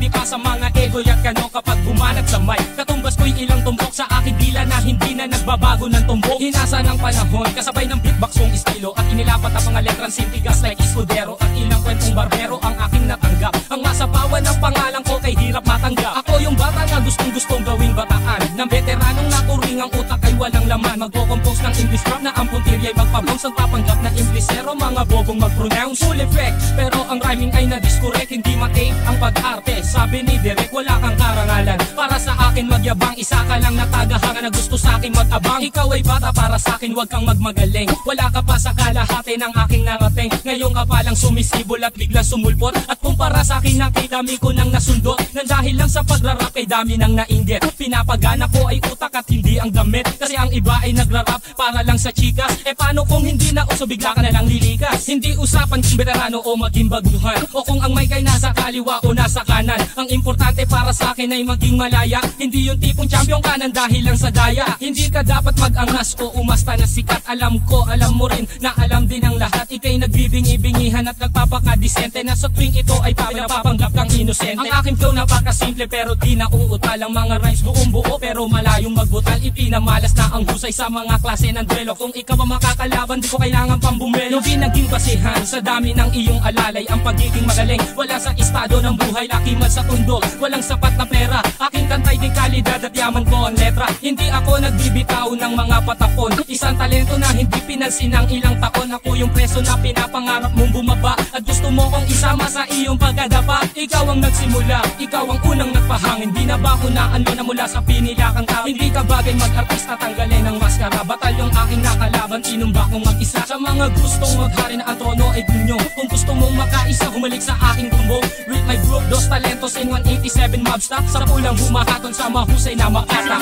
pa sa mga ego at kano kapag bumanat sa mic. Katumbas ko'y ilang tumbok sa aking dila na hindi na nagbabago ng tumbok. Hinasa ng panahon, kasabay ng beatboxong estilo at inilapat ang mga letrang sintigas like Escudero at ilang kwentong barbero ang aking natanggap. Ang masapawan ng pangalan ko kay hirap matanggap. Ako yung bata na gustong gawing bataan, ng veteranong naturing ang utak ay walang laman. Magpo-compose ng English rap na ang puntirya'y magpabounce. Ang papanggap na Inglesero, mga bobong mag-pronounce. Full effect, pero ang rhyming ay na-discorrect. Hindi matape ang pag-arte, sabi ni Derek wala kang karangalan. Para sa akin magyabang, isa ka lang na tagahanga na gusto sa akin mag-abang. Ikaw ay bata para sa akin, wag kang magmagaling. Wala ka pa sa kalahati ng aking narating. Ngayon ka palang sumisibol at biglang sumulpot. At kumpara sa akin na kay dami ko nang nasundot. Nang dahil lang sa pagrarap kay dami nang nainggit. Pinapagana ko ay utak at hindi ang damit. Kasi ang iba ay nagrarap para lang sa chikas. E paano kung hindi na uso bigla ka na lang lilikas? Hindi usapan kung veterano o maging baguhan, o kung ang mic ay nasa kaliwa o nasa kanan. Ang importante para sa akin ay maging malaya. Hindi yung tipong champion ka nang dahil lang sa daya. Hindi ka dapat mag-angas o umasta na sikat. Alam ko, alam mo rin na alam din ang lahat. Ika'y nagbibingi-bingihan at nagpapakadisente na sa tuwing ito ay papanggap kang inosente. Ang aking flow napakasimple pero di na uutal. Ang mga rhymes buong buo pero malayong magbutal. Ipinamalas na ang husay sa mga klase ng duelo. Kung ikaw ang makakalaban, di ko kailangan pang bumelo. Di naging basihan sa dami ng iyong alalay ang pagiging magaling. Wala sa estado ng buhay, laki man sa tundo. Walang sapat na pera, aking kantay din kalidad at yaman ko ang letra. Hindi ako nagbibitaw ng mga patapon. Isang talento na hindi pinansin ng ilang taon. Ako yung preso na pinapangarap mong bumaba. At gusto mo kong isama sa iyong pagkadapa. Ikaw ang nagsimula, ikaw ang unang nagpahangin. Di na ba kunaan mo na mula sa pinilakang tao? Hindi ka bagay mag-artista, tanggalin ang maskara. Batalyong aking nakalaban, inumba kong mag-isa. Sa mga gustong maghari na ang trono ay gunyo. Kung gusto mong makaisa, humalik sa aking tumbong. With my group, Dos Talentos in 187 Mob Stop. Sa pulang bumahaton sa mahusay na makata.